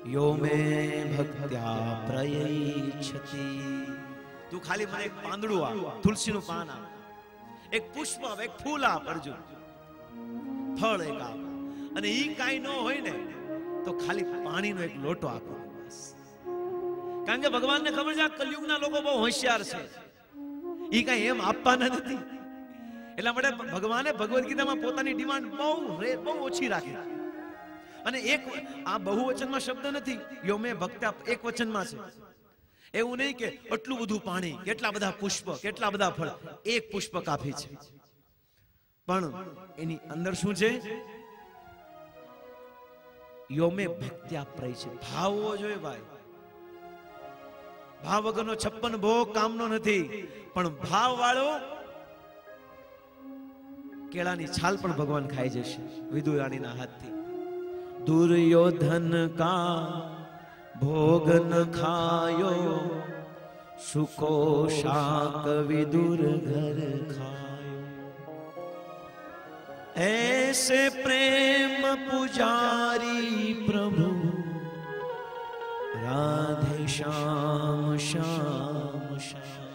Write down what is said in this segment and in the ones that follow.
યો મે ભક્ત્યા પ્રયચ્છતિ. તું ખાલી મને એક પાંદડું આપ, તુલસીનું પાન આપ, એક પુષ્પ આપ, એક ફૂલ આપ અર્જુન, ફળ એક આપ, અને ઈ કાંઈ ન હોય ને તો ખાલી પાણીનો એક લોટો આપો બસ. કારણ કે ભગવાનને ખબર છે આ કલયુગના લોકો બહુ હોશિયાર છે, ઈ કાંઈ એમ આપવાના નથી. એટલા માટે ભગવાને ભગવદ ગીતામાં પોતાની ડિમાન્ડ બહુ ઓછી રાખી. અને એક આ બહુવચનમાં શબ્દ નથી, યો મે ભક્ત્યા એક વચનમાં છે. એવું નહીં કે આટલું બધું પાણી, કેટલા બધા પુષ્પ, કેટલા બધા ફળ, એક પુષ્પ કાફી છે. પણ એની અંદર શું છે? યો મે ભક્ત્યા પ્રય છે. ભાવ હોવો જોઈએ ભાઈ. ભાવ વગરનો 56 ભોગ કામનો નથી. પણ ભાવ વાળો કેળાની છાલ પણ ભગવાન ખાઈ જશે વિદુર રાણીના હાથથી. દુર્યોધન કા ભોગ ન ખાયો, સુકો શાક વિદુર ઘર ખાયો. ऐसे प्रेम पुजारी प्रभु, राधे श्याम श्याम श्याम.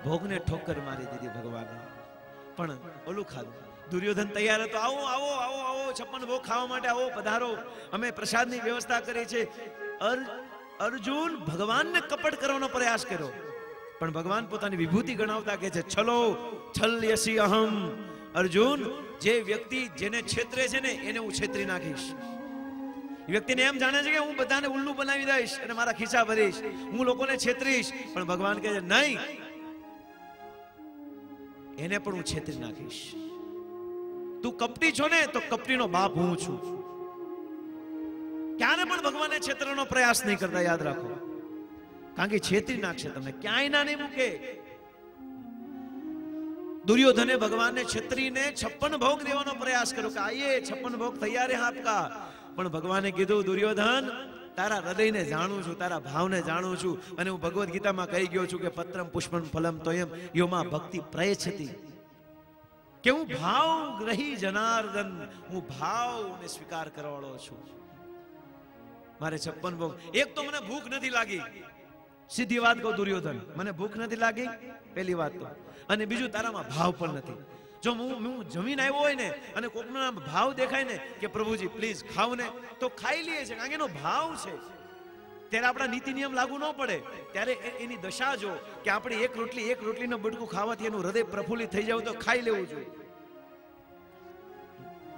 ભોગને ઠોકર મારી દીધી ભગવાને, પણ ઓલું ખાધું. દુર્યોધન તૈયાર હતો, આવો આવો આવો આવો 56 ભોગ ખાવા માટે આવો, પધારો, અમે પ્રસાદની વ્યવસ્થા કરી છે. અર્જુન ભગવાનને કપટ કરવાનો પ્રયાસ કર્યો, પણ ભગવાન પોતાની વિભૂતિ ગણાવતા કહે છે છલો છલ્યસી અહમ. અર્જુન, જે વ્યક્તિ જેને છેતરે છે ને એને હું છેતરી નાખીશ. એ વ્યક્તિને એમ જાણે છે કે હું બધાને ઉલ્લુ બનાવી દઈશ અને મારા ખિસ્સા ભરીશ, હું લોકોને છેતરીશ. પણ ભગવાન કહે છે નહીં, એને પણ હું છેતરી નાખીશ. તું કપટી છો ને તો કપટીનો બાપ હું છું. ક્યારે પણ ભગવાનને છેતરવાનો પ્રયાસ નહીં કરતા, યાદ રાખો. કારણ કે છેતરી નાખશે તમને, ક્યાંય ના નહીં મૂકે. દુર્યોધને ભગવાનને છેતરીને 56 ભોગ દેવાનો પ્રયાસ કર્યો કે આઈએ 56 ભોગ તૈયાર હે આપકા. પણ ભગવાને કીધું દુર્યોધન, તારા હૃદયને જાણું છું, તારા ભાવને જાણું છું, અને હું ભગવદ ગીતામાં કહી ગયો છું કે પત્રમ પુષ્પમ ફલમ તોયમ યોમાં ભક્તિ પ્રયચ્છતિ. કે હું ભાવ ગ્રહી જનાર્દન, હું ભાવને સ્વીકાર કરવાળો છું. મારે 56 ભોગ. એક તો મને ભૂખ નથી લાગી, સીધી વાત કહું દુર્યોધન, મને ભૂખ નથી લાગી પહેલી વાત તો. અને બીજું, તારામાં ભાવ પણ નથી. જો હું જમીન આવ્યો હોય ને અને કોકના ભાવ દેખાય ને કે પ્રભુજી પ્લીઝ ખાવ ને, તો ખાઈ લઈએ છે, કારણ કે એનો ભાવ છે. ત્યારે આપણા નીતિ નિયમ લાગુ ન પડે, ત્યારે એની દશા જો કે આપણે એક રોટલીનું બટકું ખાવાથી એનું હૃદય પ્રફુલ્લિત થઈ જાય તો ખાઈ લેવું જોઈએ.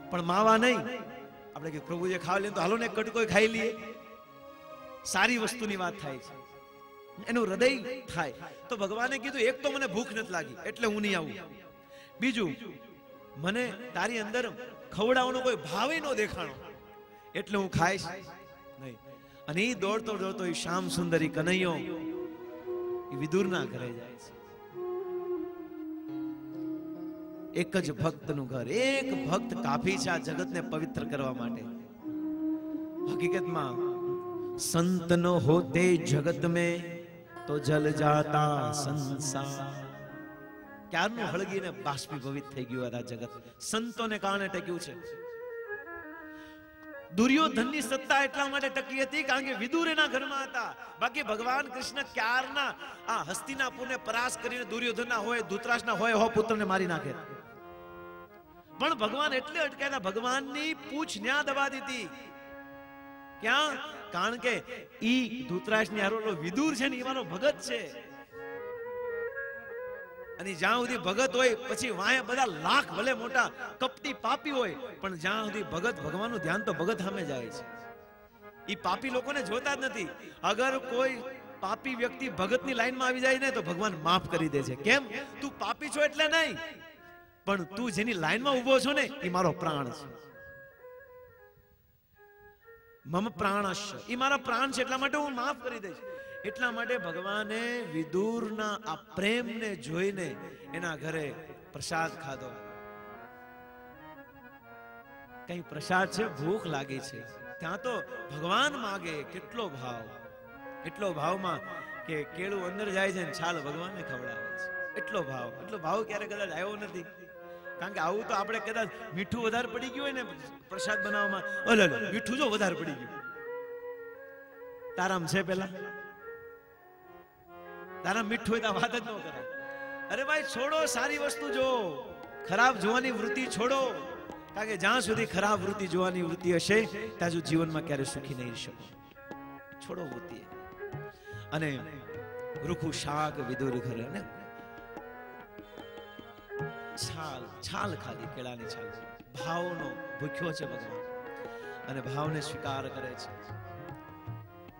પણ માવા નહીં, આપણે કે પ્રભુજી ખાવા લે તો હાલો ને એક કટકો ખાઈ લઈએ. સારી વસ્તુની વાત થાય છે, એનું હૃદય થાય. તો ભગવાને કીધું એક તો મને ભૂખ નથી લાગી એટલે હું નહીં આવું. બીજું, મને તારી અંદર ખવડાવવાનો કોઈ ભાવ ન દેખાણો એટલે હું ખાઈશ નહીં. અને એ દોડતો દોડતો એ શ્યામ સુંદરી કનૈયો એ વિદુરના ઘરે જાય છે. એક જ ભક્તનું ઘર, એક ભક્ત કાફી છે આ જગતને પવિત્ર કરવા માટે. હકીકતમાં સંત ન હોતે જગત में તો જલ જાતા સંસાર. ક્યારનું હળગીને બાષ્પીભવિત થઈ ગયું આ જગત, સંતોને કારણે ટક્યું છે. દુર્યોધનની સત્તા એટલા માટે ટકી હતી કારણ કે વિદુર એના ઘરમાં હતા. બાકી ભગવાન કૃષ્ણ ક્યારના આ હસ્તિનાપુરને પરાસ કરીને દુર્યોધનના હોય, ધૃતરાષ્ટ્રના હોય પુત્રને મારી નાખે. પણ ભગવાન એટલે અટકાયા, ભગવાનની પૂછ ન્યા દબા દીધી. ક્યાં? કારણ કે ઈ ધૃતરાષ્ટ્રની હારો વિદુર છે ને, એવાનો ભગત છે. અને જ્યાં સુધી ભગત હોય પછી વાયા બધા લાખ ભલે મોટા કપટી પાપી હોય, પણ જ્યાં સુધી ભગત, ભગવાનનું ધ્યાન તો ભગત સામે જાય છે. ઈ પાપી લોકોને જોતા જ નથી. અગર કોઈ પાપી વ્યક્તિ ભગતની લાઈનમાં આવી જાય ને તો ભગવાન માફ કરી દે છે. કેમ? તું પાપી છો એટલે નહીં, પણ તું જેની લાઈનમાં ઉભો છો ને એ મારો પ્રાણ છે. મમ પ્રાણસ્ય, એ મારા પ્રાણ છે એટલા માટે હું માફ કરી દઈશ. એટલા માટે ભગવાને વિદુરના આ પ્રેમને જોઈને એના ઘરે પ્રસાદ ખાધો. કઈ પ્રસાદ છે, ભૂખ લાગી છે, ત્યાં તો ભગવાન માગે. કેટલો ભાવ, એટલો ભાવમાં કે કેળું અંદર જાય છે ને છાલ ભગવાનને ખવડાવે છે. એટલો ભાવ ક્યારે કદાચ આવ્યો નથી. કારણ કે આવું તો આપણે કદાચ મીઠું વધારે પડી ગયું હોય ને પ્રસાદ બનાવવામાં, ઓલે મીઠું જો વધારે પડી ગયું, તારામ છે પેલા તારા મીઠું હોય તો વાત જ ન કરાય. અરે ભાઈ છોડો, સારી વસ્તુ જો, ખરાબ જોવાની વૃત્તિ છોડો. કારણ કે જ્યાં સુધી ખરાબ વૃત્તિ જોવાની વૃત્તિ હશે ત્યાં સુધી જીવનમાં ક્યારે સુખી નહીં શકો. છોડો વૃત્તિ. અને રૂખું શાક વિદુર ઘરે ને છાલ ખાધી, કેળાની છાલ. ભાવનો ભૂખ્યો છે ભગવાન અને ભાવને સ્વીકાર કરે છે.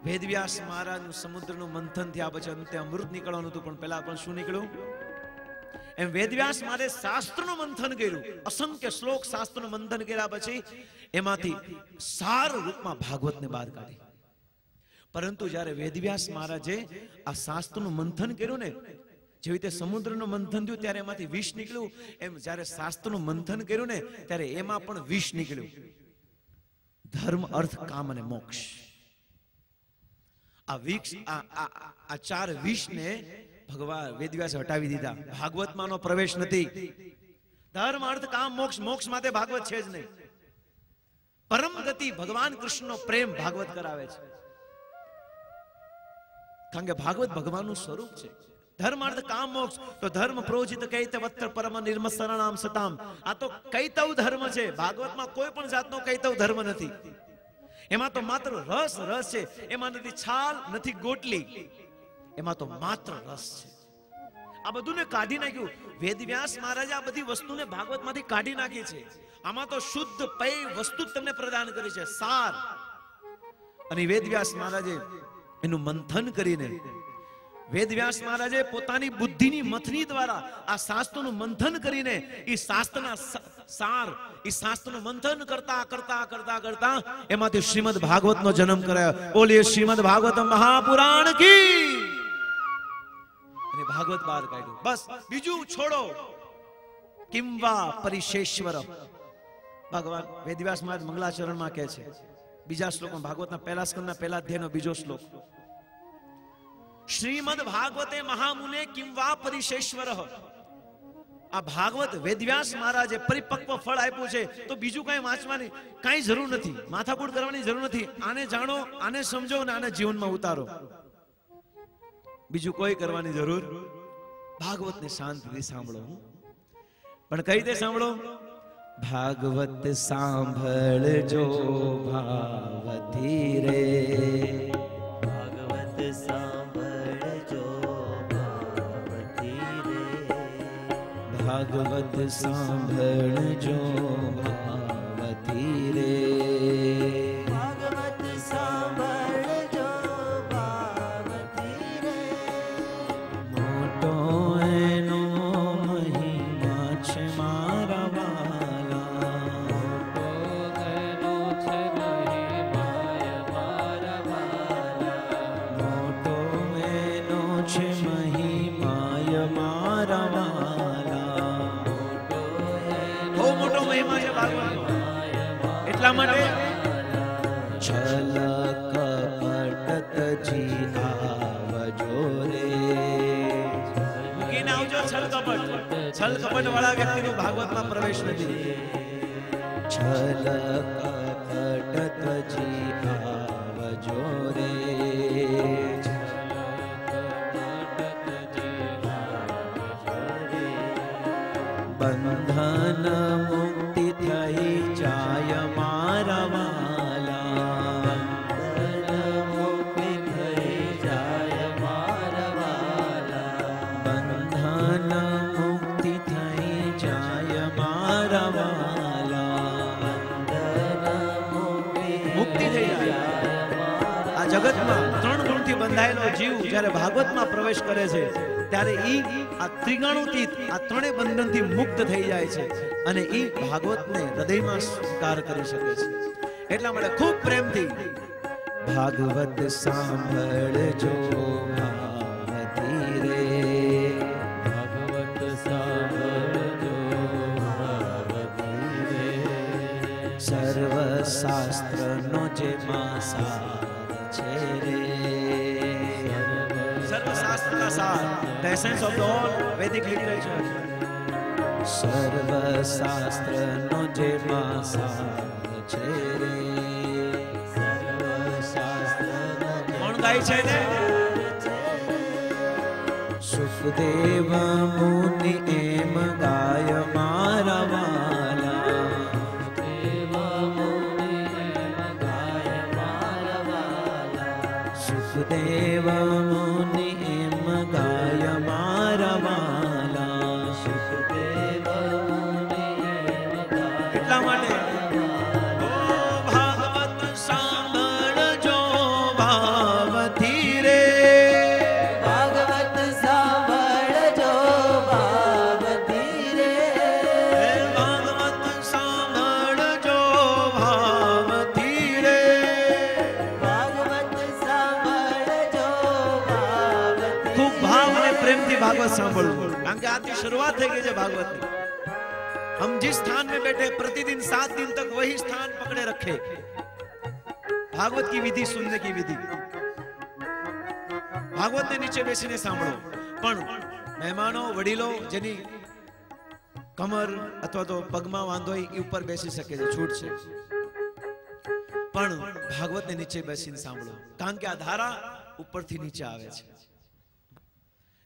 વેદવ્યાસ મહારાજનું સમુદ્રનું મંથન થયા પછી અંતે અમૃત નીકળવાનું હતું, પણ પહેલા પણ શું નીકળ્યું? એમ વેદવ્યાસ મહારાજે શાસ્ત્રનું મંથન કર્યું. અસંખ્ય શ્લોક શાસ્ત્રનું મંથન કર્યા પછી એમાંથી સાર રૂપમાં ભાગવતને બહાર કાઢી. પરંતુ જ્યારે વેદવ્યાસ મહારાજે આ શાસ્ત્રનું મંથન કર્યું ને, જેવી રીતે સમુદ્રનું મંથન થયું ત્યારે એમાંથી વિષ નીકળ્યું, એમ જ્યારે શાસ્ત્રનું મંથન કર્યું ને ત્યારે એમાં પણ વિષ નીકળ્યું. ધર્મ, અર્થ, કામ અને મોક્ષ. આ વિષ, આ ચાર વિષને ભગવાન વેદવ્યાસે હટાવી દીધા. ભાગવતમાંનો પ્રવેશ નથી. ધર્મ, અર્થ, કામ, મોક્ષ. મોક્ષ માટે ભાગવત છે જ નહીં. પરમ ગતિ ભગવાન કૃષ્ણનો પ્રેમ ભાગવત કરાવે છે. કારણ કે ભાગવત ભગવાનનું સ્વરૂપ છે. ધર્મ, અર્થ, કામ, મોક્ષ. તો ધર્મ પ્રોજિત કૈતવત્ર પરમ નિર્મસરણામ સતામ. આ તો કૈતવ ધર્મ છે. ભાગવતમાં કોઈ પણ જાતનો કૈતવ ધર્મ નથી. એમાં તો માત્ર રસ છે. એમાં નથી છાલ, નથી ગોટલી. એમાં તો માત્ર રસ છે. આ બધું ને કાઢી નાખ્યું. વેદવ્યાસ મહારાજે આ બધી વસ્તુને ભાગવતમાંથી કાઢી નાખી છે. આમાં તો શુદ્ધ પેય વસ્તુ તમને પ્રદાન કરી છે, સાર. અને વેદવ્યાસ મહારાજે એનું મંથન કરીને, વેદવ્યાસ મહારાજે પોતાની બુદ્ધિની મથની દ્વારા આ શાસ્ત્રનું મંથન કરીને એ શાસ્ત્રના સાર, એ શાસ્ત્રનું મંથન કરતા કરતા કરતા કરતા એમાંથી શ્રીમદ ભાગવતનો જન્મ કરાયો. બોલીએ શ્રીમદ ભાગવત મહાપુરાણ કી. અને ભાગવત બહાર કાઢ્યું. બસ બીજું છોડો. કિંવા પરિશેશ્વર. ભગવાન વેદવ્યાસ મહારાજ મંગલાચરણમાં કહે છે, બીજા શ્લોકમાં, ભાગવતના પહેલા સ્કંદના પહેલા અધ્યાયનો બીજો શ્લોક, શ્રીમદ ભાગવતે મહામુને કિંવા પરિશેશ્વર. આ ભાગવત વેદવ્યાસ મહારાજે પરિપક્વ ફળ આપ્યું છે, તો બીજું કઈ વાંચવાની કઈ જરૂર નથી, માથાકૂટ કરવાની જરૂર નથી. આને જાણો, આને સમજો અને આને જીવનમાં ઉતારો. બીજું કોઈ કરવાની જરૂર. ભાગવતને શાંતિથી સાંભળો. પણ કઈ રીતે સાંભળો? ભાગવત સાંભળજો ભાવથી રે. ભાગવત સાંભળજો ભાવથી રે. ભાગવત સાંભળજો ભાવથી રે. ભાગવત સાંભળજો ભાવથી રે. મોટો એનો મહિમા છે મારા વાલા. મોટો એનો છે મહિમા મારા વાલા. મોટો એનો છે મહિમા મારા વાલા. બહુ મોટો મહિમા છે ભાગવત. એટલા માટે છલ કપટ તજી આવજો રે. મૂકીને આવજો છલ કપટ. છલ કપટ વાળા વ્યક્તિનું ભાગવતમાં પ્રવેશ નથી. છલ કપટ તજી આવજો રે. બંધન મુક્તિ થઈ જાય મારા વાલા. બંધન મુક્તિ થઈ જાય મારા વાલા. બંધન મુક્તિ થઈ જાય મારા વાલા. મુક્તિ થઈ જાય. આ જગતમાં ત્રણ ગુણથી બંધાયેલો જીવ જ્યારે ભાગવતમાં પ્રવેશ કરે છે ત્યારે ઈ આ ત્રિગુણાતીત આ ત્રણેય બંધનથી મુક્ત થઈ જાય છે અને ઈ ભાગવતને હૃદયમાં સ્વીકાર કરી શકે છે. એટલા માટે ખૂબ પ્રેમથી ભાગવત સાંભળજો ભાવથી રે. ભાગવત સાંભળજો ભાવથી રે. સર્વ શાસ્ત્રનો જે સાર છે રે. સર્વ શાસ્ત્રના સાર, the essence of the all Vedic literature. સર્વ શાસ્ત્રનો જે માસાર છે રે, સર્વ શાસ્ત્રનો કોણ ગાય છે ને? સુખદેવ મુનિ એમ ગાય મારા વાલા, સુખદેવ મુનિ એમ ગાય મારા વાલા, સુખદેવ મુનિ એમ ગાય મારા વાલા, સુખદેવ મુનિ એમ ગાય. એટલા માટે ભાગવત સાંભળજો ભાવથી રે, ભાગવત સાંભળજો ભાવથી રે, ભાગવત સાંભળજો ભાવથી રે, ભાગવત સાંભળજો ભાવથી. ખૂબ ભાવ અને પ્રેમથી ભાગવત સાંભળવું, કારણ કે આથી शुरुआत થઈ ગઈ છે भागवत. हम जिस स्थान में बैठे प्रतिदिन 7 दिन तक वही स्थान पकड़े रखे. भागवत की विधि सुनने की विधि, भागवत ने नीचे બેસીને સાંભળો. પણ મહેમાનો વડીલો જેની કમર અથવા તો પગમાં વાંધો હોય એ ઉપર બેસી શકે છે, છૂટ છે. પણ ભાગવત ને નીચે બેસીને સાંભળો, કારણ કે આ ધારા ઉપરથી નીચે આવે છે,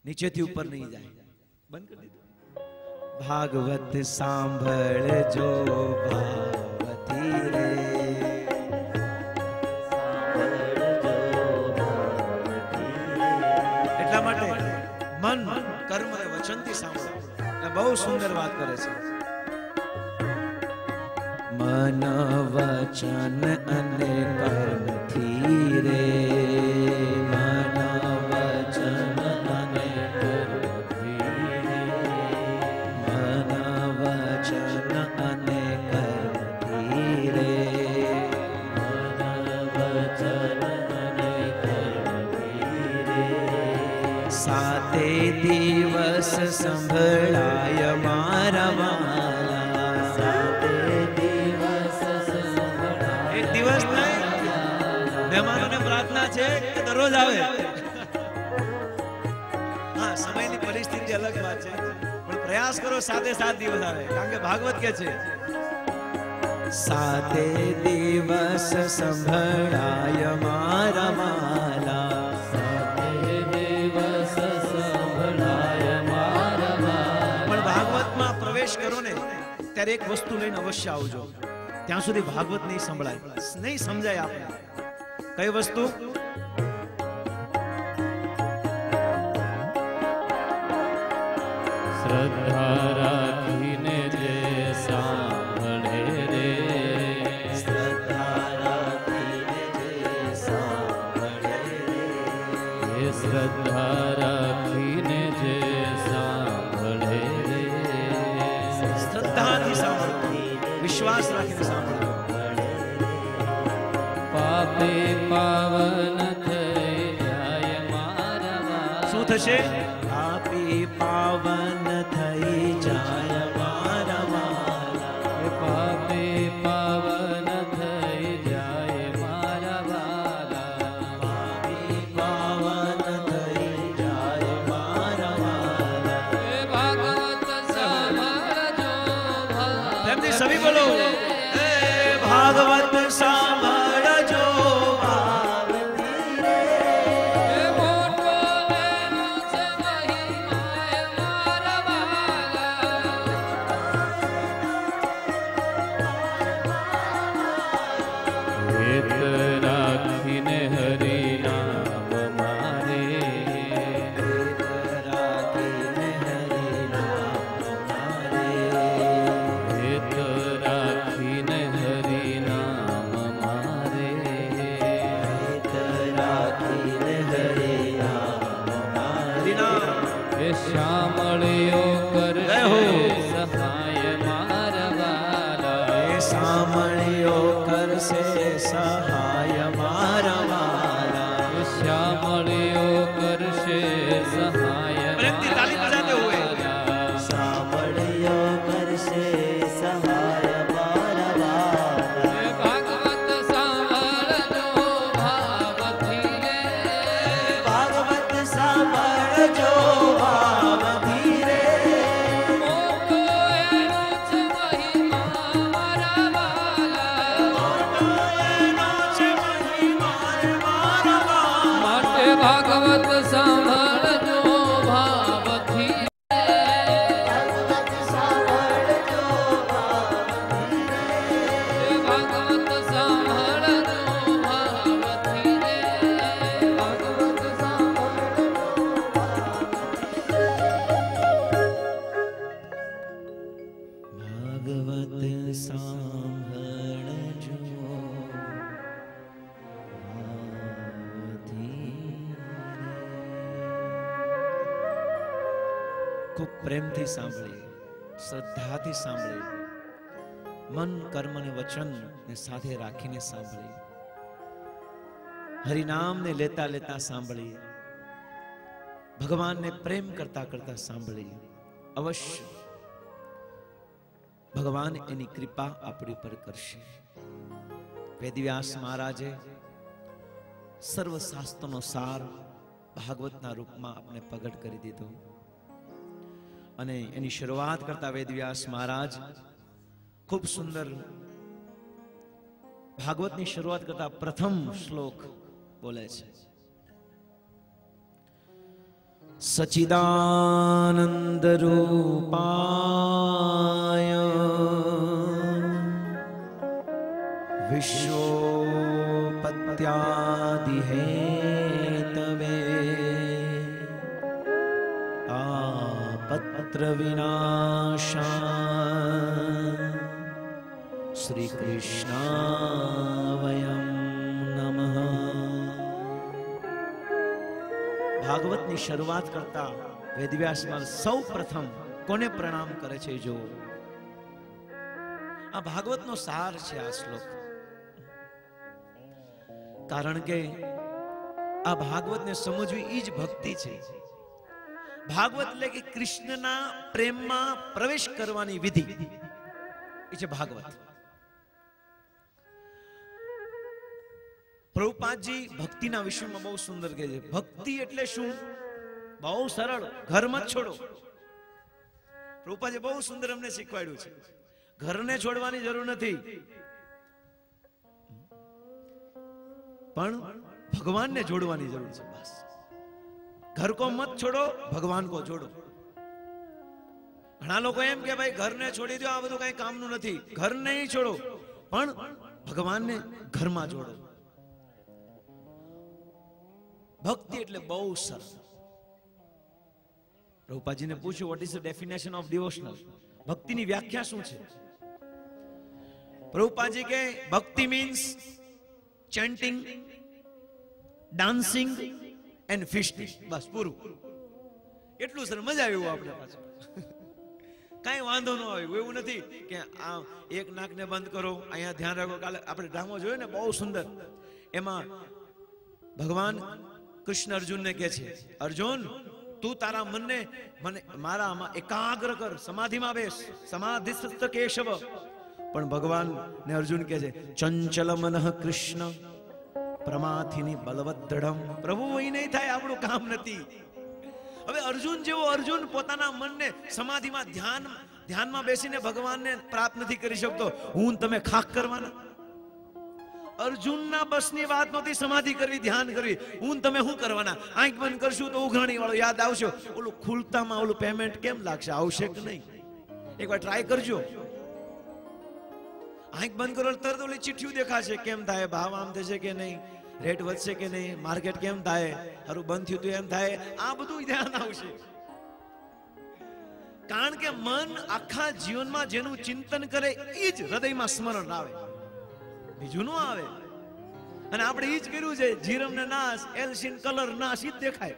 નીચેથી ઉપર નહીં જાય. બંધ કરી દીધું. ભાગવત સાંભળજો ભાવથી રે, એટલા માટે મન કર્મ અને વચનથી સાંભળો. બહુ સુંદર વાત કરે છે. મન વચન અને કર્મથી રે, મન વચન અને કર્મથી રે, મન વચન અને કર્મથી રે, મન વચન અને કર્મથી રે. સાતે દિવસ સંભળાય મારા વાલા, સાતે દિવસ સંભળાય. એક દિવસ નહીં, મહેમાનોને પ્રાર્થના છે કે દરરોજ આવે. હા, સમયની પરિસ્થિતિ અલગ વાત છે, પણ પ્રયાસ કરો 7 દિવસ આવે, કારણ કે ભાગવત કે છે સાતે દિવસ સંભળાય મારા વાલા, સાતે દિવસ સંભળાય મારા વાલા. પણ ભાગવતમાં પ્રવેશ કરો ને ત્યારે એક વસ્તુ લઈને અવશ્ય આવજો. ત્યાં સુધી ભાગવત નહીં સંભળાય, નહીં સમજાય આપણે. કઈ વસ્તુ? શ્રદ્ધા રાખીને જે સાંભળે રે, શ્રદ્ધા રાખીને જે સાંભળે રે, એ શ્રદ્ધા રાખીને જે સાંભળે રે, શ્રદ્ધાથી સાંભળો, વિશ્વાસ રાખીને સાંભળો. પાપે પાવન થઈ જાય મારા વાલા. શું થશે? પાપી પાવન થઈ જાય મારા વાલા, પાપે પાવન થઈ જાય મારા વાલા, પાપી પાવન થઈ જાય મારા વાલા. ભાગવત સાંભળજો એમની સભી બોલો, ભાગવત સાંભળજો ભાવથી રે, મોટો એનો છે મહિમા મારા વાલા. હેત રાખીને હરિ નામ મારે, હેત રાખીને હરિ નામ મારે, હેત રાખીને હરિ નામ મારે, હેત રાખીને હરિ નામ મારે. એ શામળિયો જય હો. કરશે સહાય મારા વાલા, એ સામળિયો કરશે સહાય મારા વાલા. એ શામળિયો કરશે સહાય પ્રેમથી તાલી બજાતે હુએ. વાલા. સામળિયો કરશે સહાય મારા વાલા. એ ભાગવત સાંભળજો ભાવથી રે, ભાગવત સાંભળજો ભાવથી રે, મોટો ભાગવત સાંભળજો ભાવથી ભાગવત સાંભળજો ભાવથી ભાગવત ભાગવત સાંભળજો ખૂબ પ્રેમથી સાંભળીએ, શ્રદ્ધાથી સાંભળીએ, મન કર્મ ને વચન ને સાથે રાખીને સાંભળીએ, હરિનામને લેતા લેતા સાંભળીએ, ભગવાનને પ્રેમ કરતા કરતા સાંભળીએ. અવશ્ય ભગવાન એની કૃપા આપણી પર કરશે. વેદવ્યાસ મહારાજે સર્વ શાસ્ત્રનો સાર ભાગવતના રૂપમાં આપણે પ્રગટ કરી દીધો અને એની શરૂઆત કરતા વેદવ્યાસ મહારાજ ખૂબ સુંદર ભાગવતની શરૂઆત કરતા પ્રથમ શ્લોક બોલે છે. સચિદાનંદ રૂપાય વિશ્વોપત્યાદિ હેતવે આપત્ર વિનાશાય શ્રી કૃષ્ણાવયં નમઃ. ભાગવતની શરૂઆત કરતા વેદવ્યાસમાં સૌ પ્રથમ કોને પ્રણામ કરે છે? જો આ ભાગવતનો સાર છે આ શ્લોક. કારણ કે આ ભાગવતને સમજવી ઈ જ ભક્તિ છે. ભાગવત એટલે કે કૃષ્ણના પ્રેમમાં પ્રવેશ કરવાની વિધિ એ છે ભાગવત. પ્રભુપાદજી ભક્તિના વિષયમાં બહુ સુંદર કહે છે. ભક્તિ એટલે શું? બહુ સરળ, ઘરમાં જ છોડો. પ્રભુપાદજી બહુ સુંદર અમને શીખવાડ્યું છે. ઘરને છોડવાની જરૂર નથી, પણ ભગવાનને જોડવાની જરૂર છે. બસ ઘર કો મત છોડો, ભગવાન કો જોડો. ઘણા લોકો એમ કે ભાઈ ઘરને છોડી દો, આ બધું કઈ કામનું નથી. ઘર નહીં છોડો, પણ ભગવાનને ઘરમાં જોડો. ભક્તિ એટલે બહુ સરળ. પ્રભુપાદજીને પૂછ્યું, what is the definition of devotional? ભક્તિની વ્યાખ્યા શું છે? પ્રભુપાદજી કે ભક્તિ means chanting, dancing and feasting. બસ પૂરું. એટલું સર મજા આવ્યું આપણે પાછું. કઈ વાંધો ન આવ્યો. એવું નથી કે આ એક નાકને બંધ કરો, અહીંયા ધ્યાન રાખો. કાલે આપણે ડ્રામો જોયો ને, બહુ સુંદર. એમાં ભગવાન કૃષ્ણ અર્જુનને કહે છે, અર્જુન તું તારા મનને મારામાં એકાગ્ર કર, સમાધિમાં બેસ, સમાધિસ્થ કેશવ. પણ ભગવાન ને અર્જુન કહે છે, ચંચલ મનઃ કૃષ્ણ પ્રમાથિની બલવદ્દઢમ. પ્રભુ અહીં નહીં થાય, આપણું કામ નથી. હવે અર્જુન જેવો અર્જુન પોતાના મનને સમાધિમાં ધ્યાનમાં બેસીને ભગવાનને પ્રાપ્ત નથી કરી શકતો. હું તમે ખાક કરવાના? અર્જુનના બસની વાત નહોતી સમાધિ કરવી, ધ્યાન કરવી. હું તમે શું કરવાના? આંખ બંધ કરશું તો ઉઘરાણી વાળો યાદ આવશે. ઓલું ખુલતામાં ઓલું પેમેન્ટ કેમ લાગશે? આવશે કે નહીં? એકવાર ટ્રાય કરજો. આંખ બંધ કરો તરત ઓલી ચિઠ્ઠીઓ દેખાશે. કેમ થાય? ભાવ આમ થશે કે નહીં? રેટ વધશે કે નહીં? માર્કેટ કેમ થાય? હારું બંધ થયું તો એમ થાય. આ બધું ધ્યાન આવશે. કારણ કે મન આખા જીવનમાં જેનું ચિંતન કરે એ જ હૃદયમાં સ્મરણ આવે, બીજું ન આવે. અને આપણે એ જ કર્યું છે. જીરમ ને નાશ, એલસીન કલર નાશ, ઈ જ દેખાય.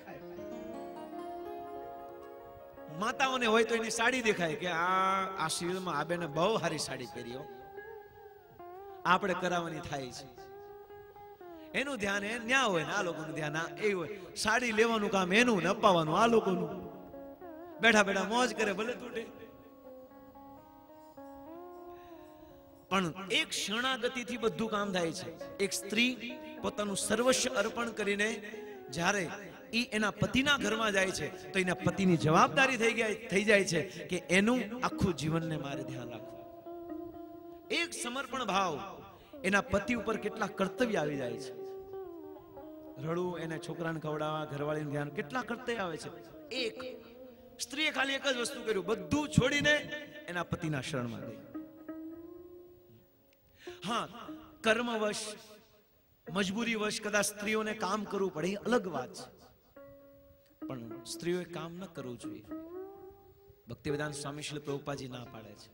માતાઓને હોય તો એની સાડી દેખાય કે આ સિરિયલમાં આ બેને બહુ સારી સાડી પહેરી. આપણે કરાવવાની થાય છે. એનું ધ્યાન એ ન્યા હોય ને આ લોકોનું ધ્યાન એ હોય. સાડી લેવાનું કામ એનું ને અપાવવાનું આ લોકોનું. બેઠા બેઠા મોજ કરે, ભલે તૂટે. પણ એક શરણાગતિથી બધું કામ થાય છે. એક સ્ત્રી પોતાનું સર્વસ્વ અર્પણ કરીને જ્યારે ઈ એના પતિના ઘરમાં જાય છે તો એના પતિની જવાબદારી થઈ જાય છે કે એનું આખું જીવનને મારે ધ્યાન રાખવું. એક સમર્પણ ભાવ એના પતિ ઉપર કેટલા કર્તવ્ય આવી જાય છે. રડવું, એને છોકરાને ખવડાવવા, ઘરવાળીનું ધ્યાન, કેટલા કરતે આવે છે. એક સ્ત્રીએ ખાલી એક જ વસ્તુ કર્યું, બધું છોડીને એના પતિના શરણમાં ગઈ. હા, કર્મવશ, મજબૂરીવશ કદાચ સ્ત્રીઓને કામ કરવું પડે, એ અલગ વાત છે, પણ સ્ત્રીઓએ કામ ન કરવું જોઈએ. ભક્તિવેદાંત સ્વામી શ્રી પ્રભુપાદજી ના પાડે છે.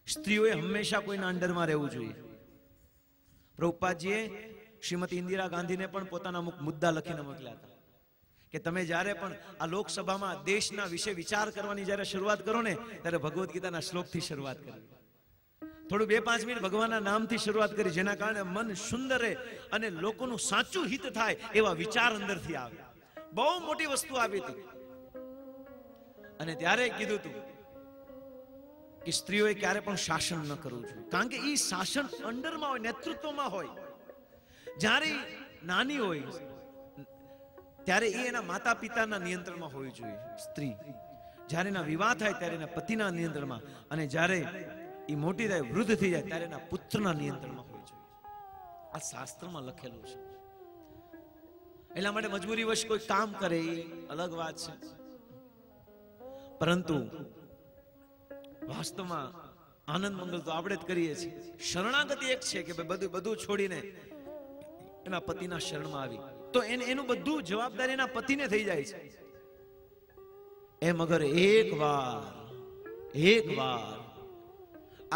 સ્ત્રીઓએ હંમેશા કોઈના અંડરમાં રહેવું જોઈએ. પ્રભુપાદજીએ શ્રીમતી ઇન્દિરા ગાંધીને પણ પોતાના અમુક મુદ્દા લખીને મોકલ્યા હતા કે તમે જ્યારે પણ આ લોકસભામાં દેશના વિશે વિચાર કરવાની જ્યારે શરૂઆત કરો ને, ત્યારે ભગવદ્ ગીતાના શ્લોકથી શરૂઆત કરવી. થોડું 2-5 મિનિટ ભગવાનના નામથી શરૂઆત કરી, જેના કારણે મન સુંદર રહે અને લોકોનું સાચું હિત થાય એવા વિચાર અંદરથી આવે. બહુ મોટી વસ્તુ આવી હતી. અને ત્યારે કીધું હતું કે સ્ત્રીઓએ ક્યારે પણ શાસન ન કરવું જોઈએ, કારણ કે એ શાસન અંડરમાં હોય, નેતૃત્વમાં હોય. જ્યારે નાની હોય ત્યારે એ એના માતા પિતાના નિયંત્રણમાં હોવી જોઈએ. સ્ત્રી જ્યારે એના વિવાહ થાય ત્યારે એના પતિના નિયંત્રણમાં, અને જ્યારે એ મોટી થાય, વૃદ્ધ થઈ જાય, ત્યારે એના પુત્રના નિયંત્રણમાં હોવી જોઈએ. આ શાસ્ત્રમાં લખેલું છે. એટલા માટે મજબૂરીવશ કોઈ કામ કરે એ અલગ વાત છે, પરંતુ વાસ્તવમાં આનંદ મંગલ તો આપણે જ કરીએ છીએ. શરણાગતિ એક છે કે બધું છોડીને એના પતિના શરણમાં આવી, તો એનું બધું જવાબદારી એના પતિને થઈ જાય છે. એમ અગર એક વાર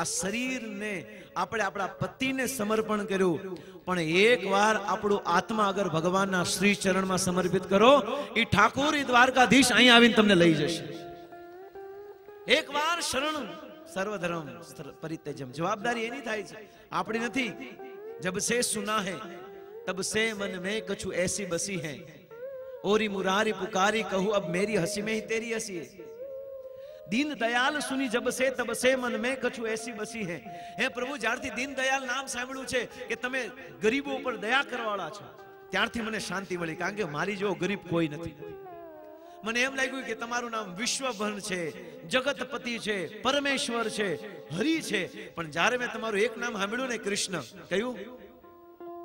આ શરીરને આપણે આપણા પતિને સમર્પણ કર્યું, પણ એક વાર આપણું આત્મા અગર ભગવાનના શ્રી ચરણમાં સમર્પિત કરો, એ ઠાકોર, એ દ્વારકાધીશ અહીં આવીને તમને લઈ જશે. એક વાર શરણ સર્વધર્મ પરિત્યજમ, જવાબદારી એની થાય છે, આપણી નથી. જબ સે સુના હૈ तब से मन में कछु ऐसी बसी है, ओरी मुरारी पुकारी कहूं अब मेरी हंसी में ही तेरी हंसी है. दीन दयाल सुनी जब से तब से मन में कछु ऐसी बसी है. હે પ્રભુ, જ્યારથી દીન દયાલ નામ સાંભળ્યું છે કે તમે ગરીબો ઉપર દયા કરવાવાળા છો, ત્યારથી મને શાંતિ મળી, કારણ કે મારી જેવો ગરીબ કોઈ નથી. મને એમ લાગ્યું કે તમારું નામ વિશ્વભર છે, જગતપતિ છે, પરમેશ્વર છે, હરિ છે, પણ જ્યારે મેં તમારું એક નામ સાંભળ્યું ને, કૃષ્ણ કહ્યું,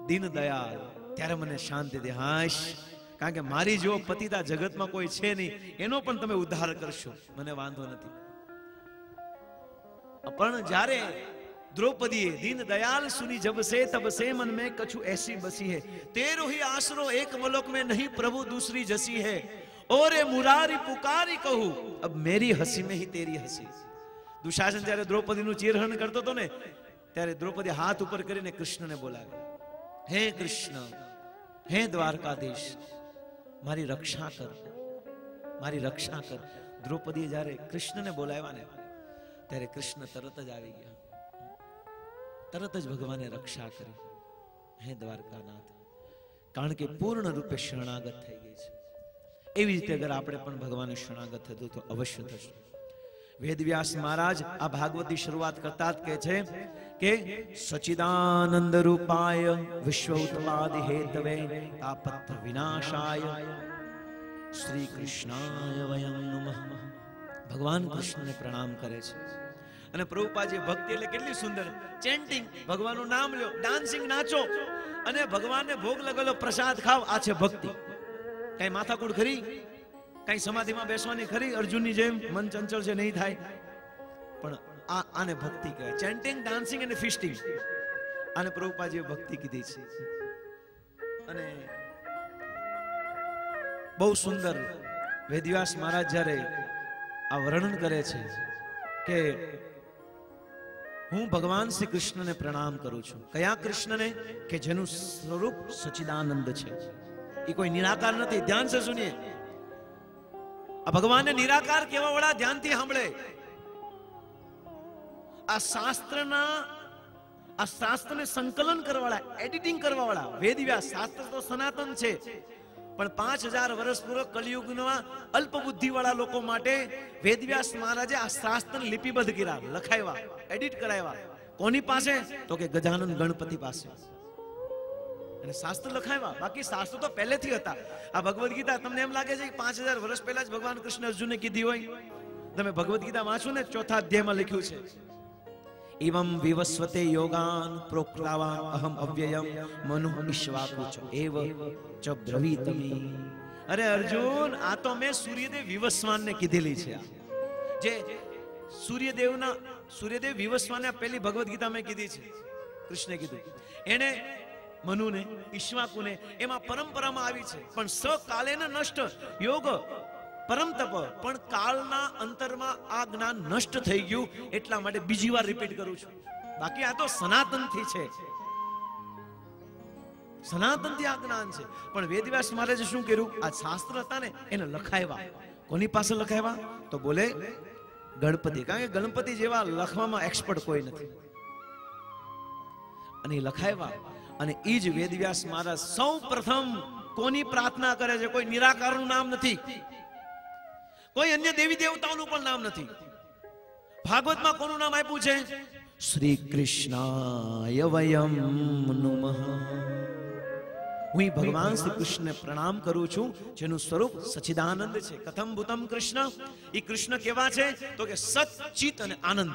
દીન દયાળ, ત્યારે મને શાંતિ દે. હાશ, કારણ કે મારી જેવો પતિતા જગતમાં કોઈ છે નહીં, એનો પણ તમે ઉદ્ધાર કરશો, મને વાંધો નથી. પણ જ્યારે દ્રૌપદીએ દીન દયાલ સુની જબ સે તબ સે મન में कछु ऐसी बसी है, तेरो ही आसरो एक मलोक में नहीं प्रभु दूसरी जसी है, ओरे मुरारी पुकारी कहूं अब मेरी हंसी में ही तेरी हंसी. દુશાસન જ્યારે દ્રૌપદીનું ચીરહરણ કરતો હતો ને, ત્યારે દ્રૌપદી હાથ ઉપર કરીને કૃષ્ણને બોલાવે, હે કૃષ્ણ, હે દ્વારકાધીશ, મારી રક્ષા કર, મારી રક્ષા કર. દ્રૌપદીએ જ્યારે કૃષ્ણને બોલાવ્યા ને, ત્યારે કૃષ્ણ તરત જ આવી ગયા, તરત જ ભગવાને રક્ષા કરી. હે દ્વારકાનાથ, કારણ કે પૂર્ણ રૂપે શરણાગત થઈ ગઈ છે. એવી રીતે અગર આપણે પણ ભગવાનને શરણાગત થતું તો અવશ્ય થશે. વેદવ્યાસ મહારાજ આ ભાગવતની શરૂઆત કરતા જ કહે છે કે સચિદાનંદ રૂપાય વિશ્વ ઉત્પાદિ હેતવે તાપત્ર વિનાશાય શ્રી કૃષ્ણાય વયમ નમઃ. ભગવાન કૃષ્ણને પ્રણામ કરે છે. અને પ્રભુપાદજી ભક્તિ એટલે કેટલી સુંદર, ચેન્ટિંગ, ભગવાનનું નામ લ્યો, ડાન્સિંગ, નાચો, અને ભગવાનને ભોગ લગેલો પ્રસાદ ખાવ, આ છે ભક્તિ. કઈ માથાકૂટ ખરી, કઈ સમાધિમાં બેસવાની ખરી, અર્જુનની જેમ મન ચંચળ છે નહીં થાય, પણ આને ભક્તિ કહેવાય. ચેન્ટિંગ, ડાન્સિંગ અને ફિસ્ટિંગ, આને પ્રભુપાદજીએ ભક્તિ કીધી છે. અને બહુ સુંદર વેદવ્યાસ મહારાજ જ્યારે આ વર્ણન કરે છે કે હું ભગવાન શ્રી કૃષ્ણને પ્રણામ કરું છું. કયા કૃષ્ણને? કે જેનું સ્વરૂપ સચિદાનંદ છે. એ કોઈ નિરાકાર નથી. ધ્યાન સે સુનિએ, આ ભગવાનને નિરાકાર કહેવા વાળા ધ્યાનથી સાંભળે. આ શાસ્ત્રને સંકલન કરવા વાળા, એડિટિંગ કરવા વાળા વેદવ્યાસ. શાસ્ત્ર તો સનાતન છે, પણ 5000 વર્ષ પૂર્વ કલિયુગમાં અલ્પ બુદ્ધિ વાળા લોકો માટે વેદવ્યાસ મહારાજે આ શાસ્ત્રને લિપિબદ્ધ કર્યા, લખાવ્યા, એડિટ કરાવ્યા. કોની પાસે? તો કે ગજાનન ગણપતિ પાસે. અને શાસ્ત્ર લખાવ્યા. બાકી શાસ્ત્ર તો પહેલેથી હતા. આ ભગવદ્ ગીતા તમને એમ લાગે છે કે 5000 વર્ષ પહેલા જ ભગવાન કૃષ્ણ અર્જુનને કીધી હોય? તમે ભગવદ્ ગીતા વાંચો ને, 4થા અધ્યાયમાં લખ્યું છે એવમ વિવસ્વતે યોગાન પ્રોક્તાવાન અહમ અવ્યયમ મનુ ઈશ્વાકુ ચ એવ ચ બ્રવીતમી. અરે અર્જુન, આ તો મેં સૂર્યદેવ વિવસ્વાનને કીધેલી છે. જે સૂર્યદેવ વિવસ્વાને પહેલી ભગવદ ગીતા મેં કીધી છે, કૃષ્ણે કીધું. એને મનુને ઈશ્વાકુને એમાં પરંપરામાં આવી છે. પણ સકાલેન નષ્ટ યોગ પરમ તપ, પણ કાળના અંતરમાં આ જ્ઞાન નષ્ટ થઈ ગયું. એટલા માટે બીજી વાર રિપીટ કરું છું. બાકી આ તો સનાતનથી છે, સનાતનથી આ જ્ઞાન છે. પણ વેદવ્યાસ મહારાજે શું કર્યું? આ શાસ્ત્ર હતા ને એને લખાવ્યા. કોની પાસે લખાવ્યા? તો બોલે ગણપતિ. કારણ કે ગણપતિ જેવા લખવામાં એક્સપર્ટ કોઈ નથી. અને લખાવ્યા. અને એ જ વેદવ્યાસ મહારાજ સૌ પ્રથમ કોની પ્રાર્થના કરે છે? કોઈ નિરાકારનું નામ નથી, કોઈ અન્ય દેવી દેવતાઓનું પણ નામ નથી. ભાગવતમાં કોનું નામ આપ્યું છે? શ્રી કૃષ્ણાય વયમ નમઃ. હું ભગવાન શ્રી કૃષ્ણને પ્રણામ કરું છું, જેનું સ્વરૂપ સચ્ચિદાનંદ છે. કથમ ભૂતમ કૃષ્ણ. એ કૃષ્ણ કેવા છે? તો કે સત, ચિત અને આનંદ.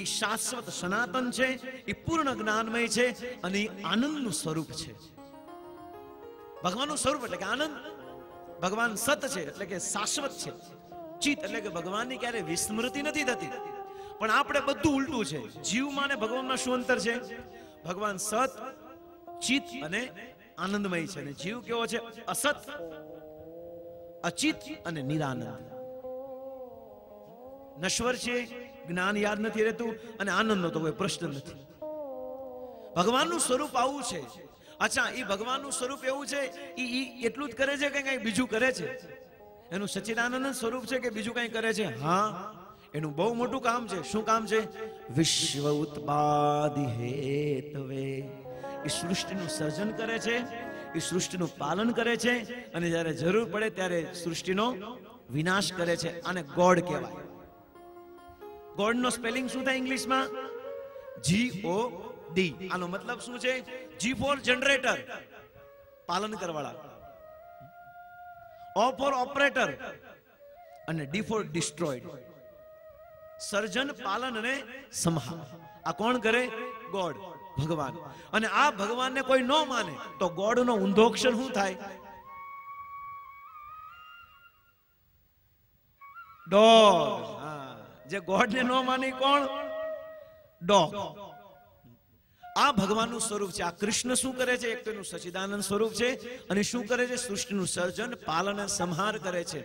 એ શાશ્વત સનાતન છે, એ પૂર્ણ જ્ઞાનમય છે, અને એ આનંદનું સ્વરૂપ છે. ભગવાનનું સ્વરૂપ એટલે કે આનંદ. ભગવાન સત છે એટલે કે શાશ્વત છે. ચિત એટલે કે ભગવાનની ક્યારે વિસ્મૃતિ નથી થતી. પણ આપણે બધું ઉલટું છે. જીવમાં અને ભગવાનમાં શું અંતર છે? ભગવાન સત, ચિત અને આનંદમય છે, અને જીવ કેવો છે? અસત, અચિત અને નિરાનંદ. નશ્વર છે, જ્ઞાન યાદ નથી રહેતું, અને આનંદનો તો કોઈ પ્રશ્ન નથી. ભગવાનનું સ્વરૂપ આવું છે. અચ્છા, એ ભગવાનનું સ્વરૂપ એવું છે, એ એટલું જ કરે છે કે કઈ બીજું કરે છે? એનું સચ્ચિદાનંદ સ્વરૂપ છે કે બીજું કઈ કરે છે? હા, એનું બહુ મોટું કામ છે. શું કામ છે? વિશ્વ ઉત્પાદિ હેતવે. એ સૃષ્ટિનું સર્જન કરે છે, એ સૃષ્ટિનું પાલન કરે છે, અને જ્યારે જરૂર પડે ત્યારે સૃષ્ટિનો વિનાશ કરે છે. આને ગોડ કહેવાય. ગોડનો સ્પેલિંગ શું થાય ઇંગ્લિશમાં? GOD. આનો મતલબ શું છે? G ફોર જનરેટર, પાલન કરવાળા. O ફોર ઓપરેટર, અને D ફોર ડિસ્ટ્રોયડ. સર્જન, પાલન અને સંહાર આ કોણ કરે? ગોડ, ભગવાન. અને આ ભગવાનને કોઈ ન માને તો ગોડનો ઊંધો અક્ષર શું થાય? ડોગ. જે ગોડને ન માને કોણ? ડોગ. આ ભગવાનનું સ્વરૂપ છે. આ કૃષ્ણ શું કરે છે? એક તો એનું સચ્ચિદાનંદ સ્વરૂપ છે, અને શું કરે છે? સૃષ્ટિનું સર્જન, પાલન અને સંહાર કરે છે.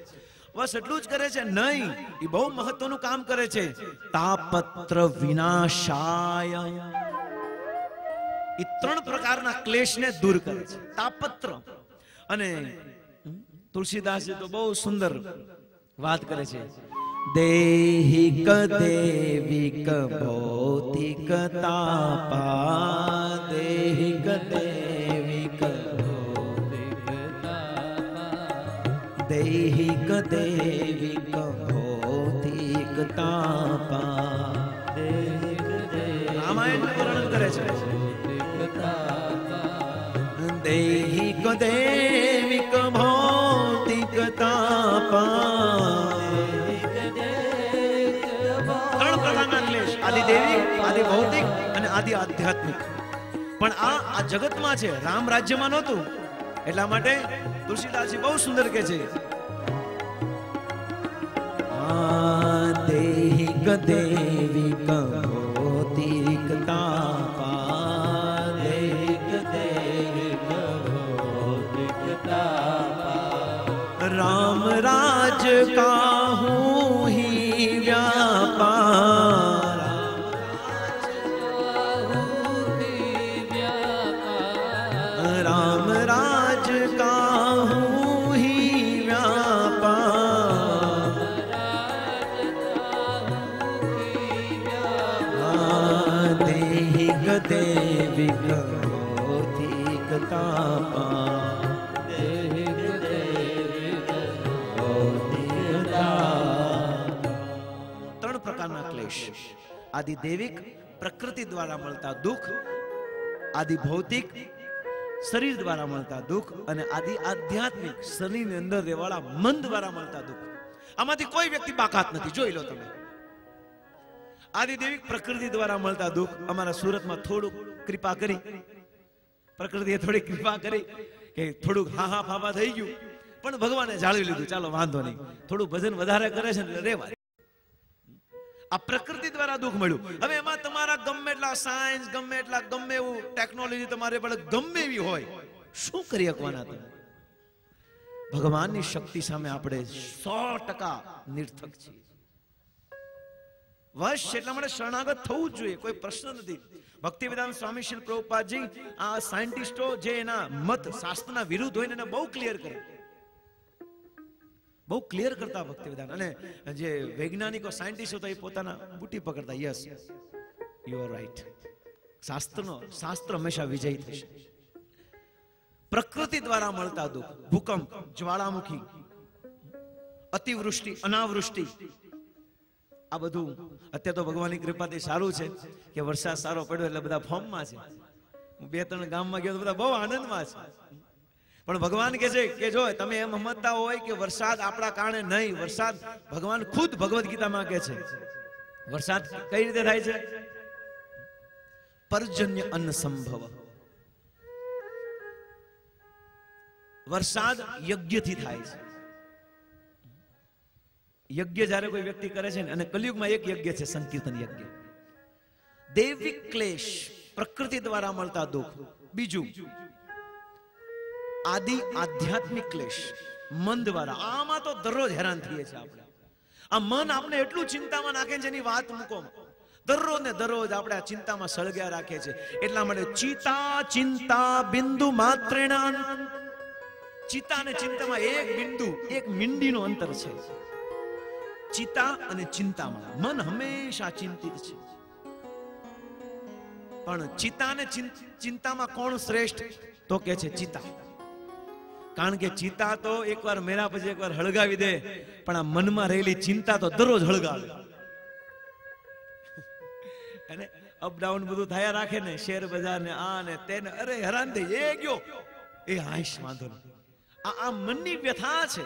બસ એટલું જ કરે છે? નહીં, એ બહુ મહત્વનું કામ કરે છે. તાપત્ર વિનાશાય. એ 3 પ્રકારના ક્લેશને દૂર કરે છે. તાપત્ર. અને તુલસીદાસજી તો બહુ સુંદર વાત કરે છે. દેહિક દેવિક ભૌતિક તાપા. દેહિક દેવિક ભૌતિક તાપા. દેહિક દેવિક ભૌતિક તાપા. રામાયણનું વર્ણન કરે છે. દેહિક દેવિક ભૌતિક તાપા. આદિ દેવિક, આદિ ભૌતિક અને આદિ આધ્યાત્મિક. પણ આ જગતમાં છે, રામ રાજ્યમાં નહોતું. એટલા માટે તુલસીદાસજી બહુ સુંદર કહે છે. દેહિક દેવિક ભૌતિક તાપા. દેહિક દેવિક ભૌતિક તાપા. રામ રાજ કાહું હી વ્યાપાર. દેવિક ભૌતિક તાપા. દેહિક દેવિક ભૌતિક તાપા. 3 પ્રકારના ક્લેશ. આદિ દેવિક, પ્રકૃતિ દ્વારા મળતા દુઃખ. આદિ ભૌતિક, શરીર દ્વારા મળતા દુઃખ. અને આદિ આધ્યાત્મિક, શરીરની અંદર રહેવાળા મન દ્વારા મળતા દુઃખ. આમાંથી કોઈ વ્યક્તિ બાકાત નથી. જોઈ લો તમે. આદિદેવી પ્રકૃતિ દ્વારા મળતા દુઃખ અમારા સુરતમાં થોડુંક કૃપા કરી, પ્રકૃતિએ થોડી કૃપા કરી કે થોડુંક હા ફાફા થઈ ગયું, પણ ભગવાને જાળવી લીધું. ચાલો વાંધો નહીં, થોડું ભજન વધારે કરે છે ને રેવા. આ પ્રકૃતિ દ્વારા દુઃખ મળ્યું. હવે એમાં તમારા ગમે એટલા સાયન્સ, ગમે એવું ટેકનોલોજી તમારે પડે, ગમે એવી હોય, શું કરી શકવાના તમે? ભગવાનની શક્તિ સામે આપણે 100% નિર્થક છીએ. વશ એટલા માટે શરણાગત થવું જ જોઈએ, કોઈ પ્રશ્ન નથી. ભક્તિવેદાંત સ્વામી શ્રી પ્રભુપાદજી આ સાયન્ટિસ્ટો જે એના મત શાસ્ત્રના વિરુદ્ધ હોય ને એને બહુ ક્લિયર કરે, બહુ ક્લિયર કરતા ભક્તિવેદાંત. અને જે વૈજ્ઞાનિકો સાયન્ટિસ્ટો તો એ પોતાના બુટી પકડતા, યસ યુ આર રાઈટ, શાસ્ત્ર હંમેશા વિજયી થશે. પ્રકૃતિ દ્વારા મળતા દુઃખ, ભૂકંપ, જ્વાળામુખી, અતિવૃષ્ટિ, અનાવૃષ્ટિ, આ બધું અત્યારે તો ભગવાનની કૃપાથી સારું છે કે વરસાદ સારો પડ્યો એટલે બધા ફોર્મમાં છે. હું 2-3 ગામમાં ગયો તો બધા બહુ આનંદમાં છે. પણ ભગવાન કહે છે કે જો તમે એમ સમજતા હોય કે વરસાદ આપણા કારણે નહીં, વરસાદ ભગવાન ખુદ ભગવદ્ ગીતામાં કહે છે વરસાદ કઈ રીતે થાય છે? પર્જન્ય અન્ન સંભવ. વરસાદ યજ્ઞથી થાય છે. યજ્ઞ જ્યારે કોઈ વ્યક્તિ કરે છે ને, અને કલિયુગમાં એક યજ્ઞ છે સંકીર્તન યજ્ઞ. દૈવિક ક્લેશ, પ્રકૃતિ દ્વારા મળતા દુઃખ. બીજું આદિ આધ્યાત્મિક ક્લેશ, મન દ્વારા. આમાં તો દરરોજ હેરાન થઈએ છીએ આપણે. આ મન આપણે એટલું ચિંતામાં નાખે છે, એની વાત મૂકો. દરરોજ ને દરરોજ આપણે આ ચિંતામાં સળગ્યા રાખે છે. એટલા માટે ચિંતા બિંદુ માત્રેણ. ચિંતા અને ચિંતામાં એક બિંદુ, એક મીંડીનું અંતર છે. ચિંતા અને ચિંતામાં મન હંમેશા ચિંતિત છે. પણ ચિંતા અને ચિંતામાં કોણ શ્રેષ્ઠ? તો કે છે ચિંતા. કારણ કે ચિંતા તો એકવાર મેરા પછી એકવાર હળગાવી દે, પણ આ મનમાં રહેલી ચિંતા તો દરરોજ હળગાવે. અને અપડાઉન બધું થયા રાખે ને, શેર બજાર ને આ ને તેને, અરે હેરાન થઈ એ ગયો એ હાઈશ વાંધો નહીં. આ મનની વ્યથા છે.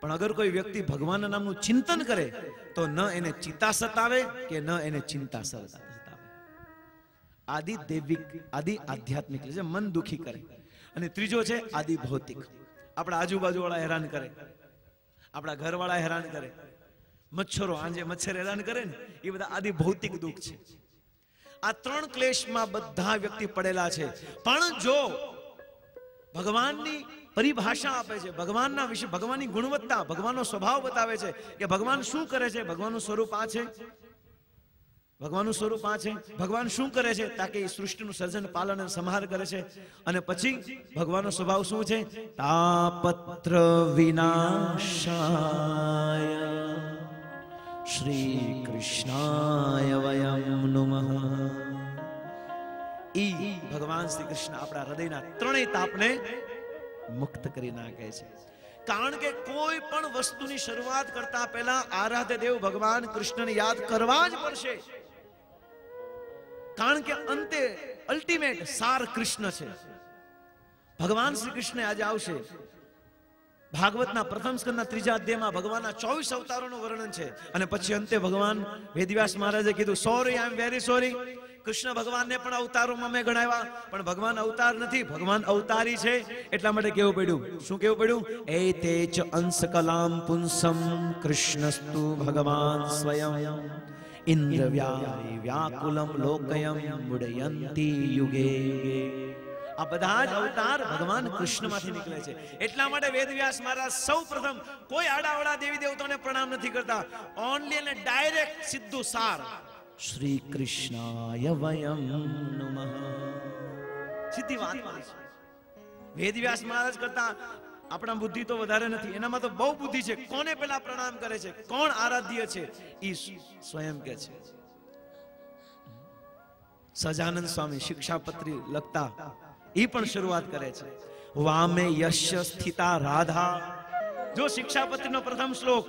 પણ અગર કોઈ વ્યક્તિ ભગવાનના નામનું ચિંતન કરે તો ન એને ચિંતા સતાવે કે ન એને ચિંતા સતાવે. આદિ દૈવિક, આદિ આધ્યાત્મિક એટલે મન દુખી કરે. અને ત્રીજો છે આદિ ભૌતિક. આપણા આજુબાજુ વાળા હેરાન કરે, આપણા ઘરવાળા હેરાન કરે, મચ્છરો આંજે મચ્છર હેરાન કરે ને, એ બધા આદિ ભૌતિક દુઃખ છે. આ 3 ક્લેશમાં બધા વ્યક્તિ પડેલા છે. પણ જો ભગવાનની પરિભાષા આપે છે, ભગવાનના વિશે, ભગવાનની ગુણવત્તા, ભગવાનનો સ્વભાવ બતાવે છે કે ભગવાન શું કરે છે. ભગવાનનું સ્વરૂપ આ છે, ભગવાનનું સ્વરૂપ આ છે. ભગવાન શું કરે છે? તાકે એ સૃષ્ટિનું સર્જન, પાલન અને સંહાર કરે છે. અને પછી ભગવાનનો સ્વભાવ શું છે? તાપત્ર વિનાશાય શ્રી કૃષ્ણાય વયમ નમઃ. ઈ ભગવાન શ્રી કૃષ્ણ આપણા હૃદયના 3 તાપને મુક્ત કરી નાખે છે. કારણ કે કોઈ પણ વસ્તુની શરૂઆત કરતા પહેલા આરાધ્ય દેવ ભગવાન કૃષ્ણને યાદ કરવા જ પડશે. કારણ કે અંતે અલ્ટિમેટ સાર કૃષ્ણ છે. ભગવાન શ્રી કૃષ્ણ આજે આવશે. ભાગવતના પ્રથમ સ્કંદના 3જા અધ્યાયમાં ભગવાનના 24 અવતારોનું વર્ણન છે. અને પછી અંતે ભગવાન વેદવ્યાસ મહારાજે કીધું sorry, I am very sorry. Krishna ભગવાનને પણ અવતારોમાં મેં ગણાવ્યા, પણ ભગવાન અવતાર નથી, ભગવાન અવતારી છે. એટલા માટે કેવું પડ્યું? શું કેવું પડ્યું? એતે ચ અંશ કલામ પુંસમ કૃષ્ણસ્તુ ભગવાન સ્વયં ઇન્દ્ર વ્યાકુલમ લોકયમ મુડયંતી યુગે. આ બધા જ અવતાર ભગવાન કૃષ્ણમાંથી નીકળે છે. એટલા માટે વેદવ્યાસ મહારાજ સૌ પ્રથમ કોઈ આડાવડા દેવી દેવતાઓને પ્રણામ નથી કરતા, ઓનલી અને ડાયરેક્ટ સીધું સાર શ્રી કૃષ્ણાય વયમ નમઃ. સીધી વાત. વેદવ્યાસ મહારાજ કરતા આપણા બુદ્ધિ તો વધારે નથી, એનામાં તો બહુ બુદ્ધિ છે. કોને પેલા પ્રણામ કરે છે, કોણ આરાધ્ય છે, ઈ સ્વયં કે છે. સજાનંદ સ્વામી શિક્ષાપત્રી લખતા ઈ પણ શરૂઆત કરે છે, વામે યશ્ય સ્થિતા રાધા. જો શિક્ષાપત્રીનો પ્રથમ શ્લોક,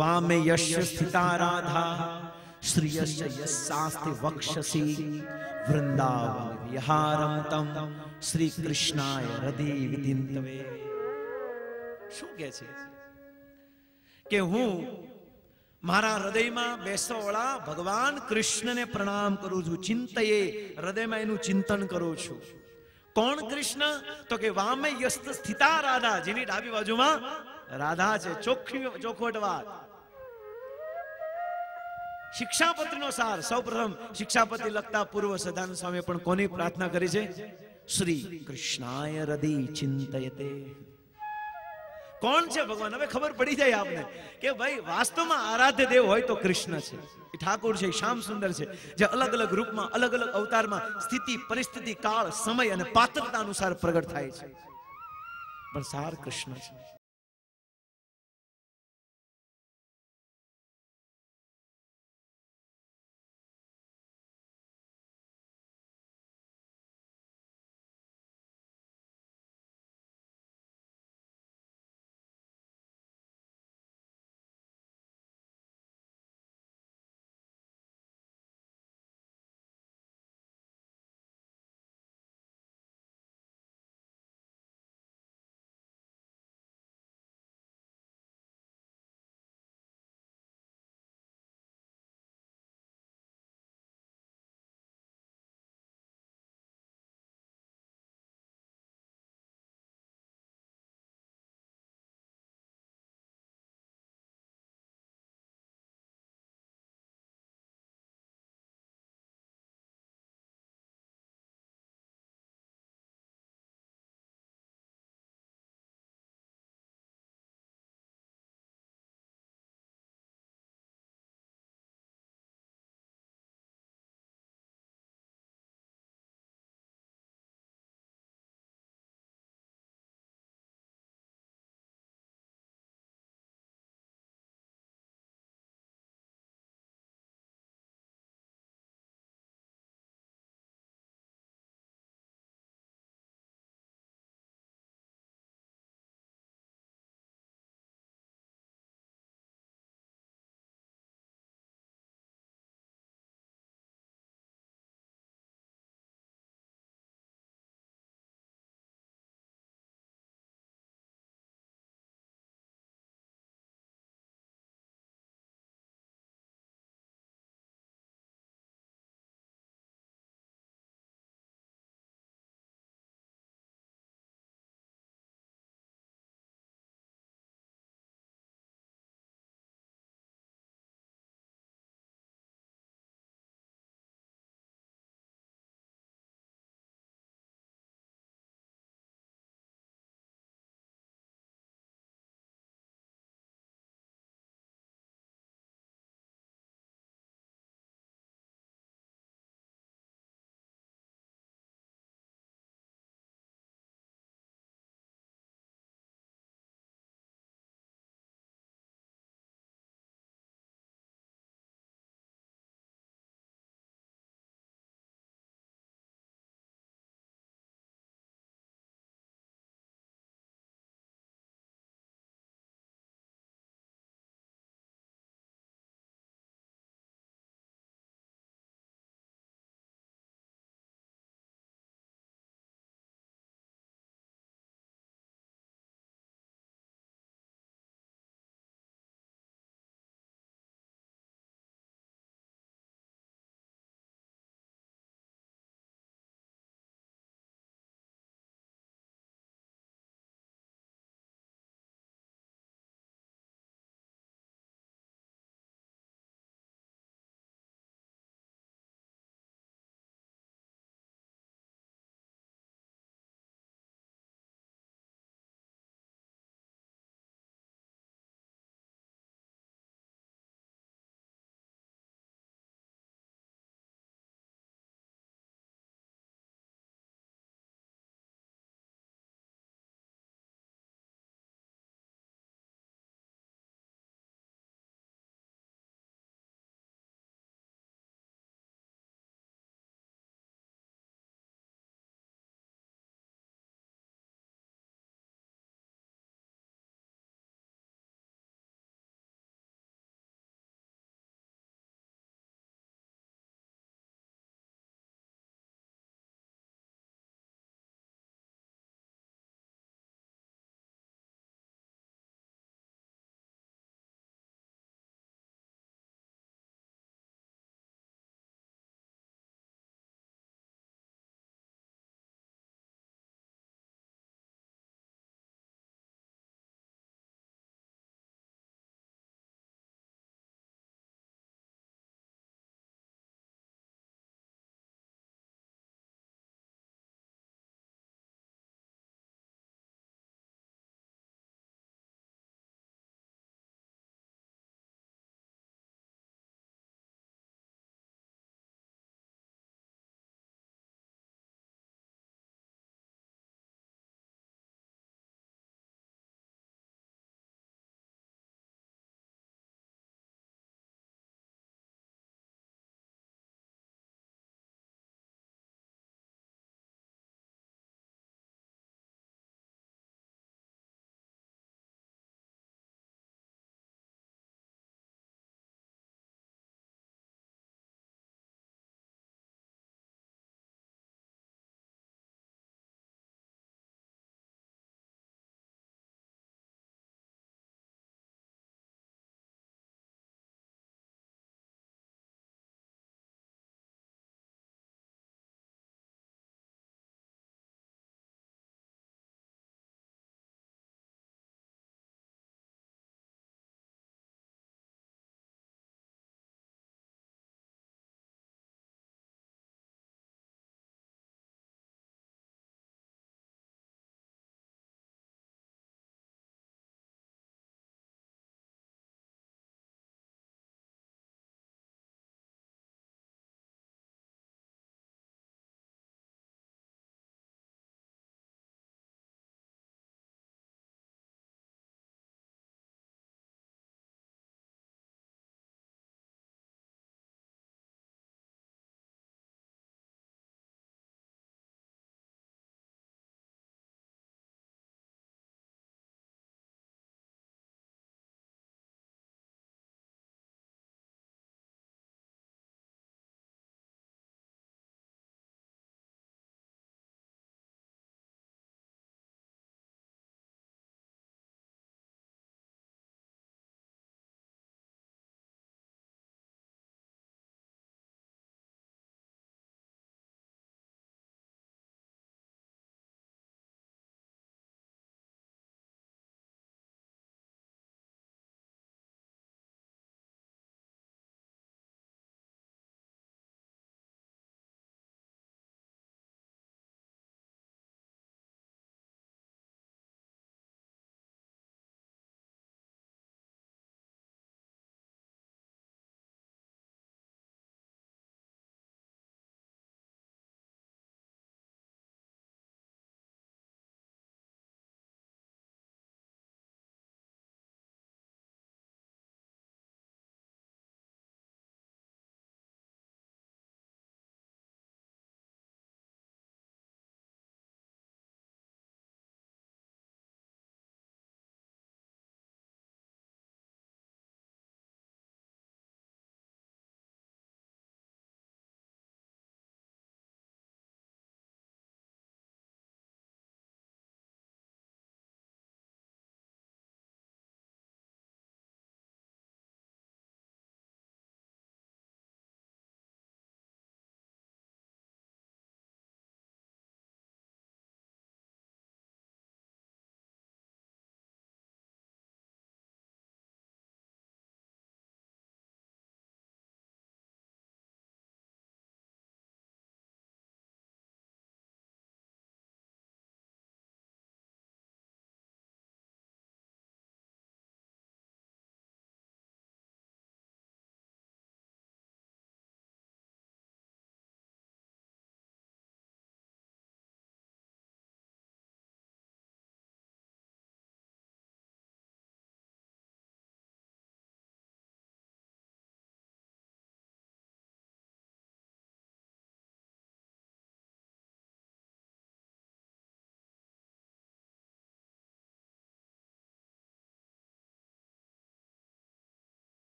વામે યશ્ય સ્થિતા રાધા શ્રીયસ્ય યસ્સાસ્તિ વક્ષસી વૃંદાવન વિહારમ તમ શ્રી કૃષ્ણાય હૃદય વિધિંતવે. શું કહે છે? કે હું મારા હૃદયમાં બેસોવાળા ભગવાન કૃષ્ણને પ્રણામ કરું છું. ચિંતયે, હૃદયમાં એનું ચિંતન કરું છું. કોણ કૃષ્ણ? તો કે વામે યસ્ત સ્થિતા રાધા, જેની ડાબી બાજુમાં રાધા છે. ચોખવટ વાત. શિક્ષાપત્રીનો સાર. સૌપ્રથમ શિક્ષાપત્રી લખતા પૂર્વ સદાનંદ સ્વામી પણ કોની પ્રાર્થના કરી છે? શ્રી કૃષ્ણાય હૃદય ચિંતયતે. કોણ છે ભગવાન? હવે ખબર પડી જાય આપને કે ભાઈ વાસ્તવમાં આરાધ્ય દેવ હોય તો કૃષ્ણ છે. એ ઠાકોર છે, શ્યામ સુંદર છે, જે અલગ અલગ રૂપમાં, અલગ અલગ અવતારમાં સ્થિતિ, પરિસ્થિતિ, કાળ, સમય અને પાત્રતા અનુસાર પ્રગટ થાય છે. પણ સાર કૃષ્ણ છે.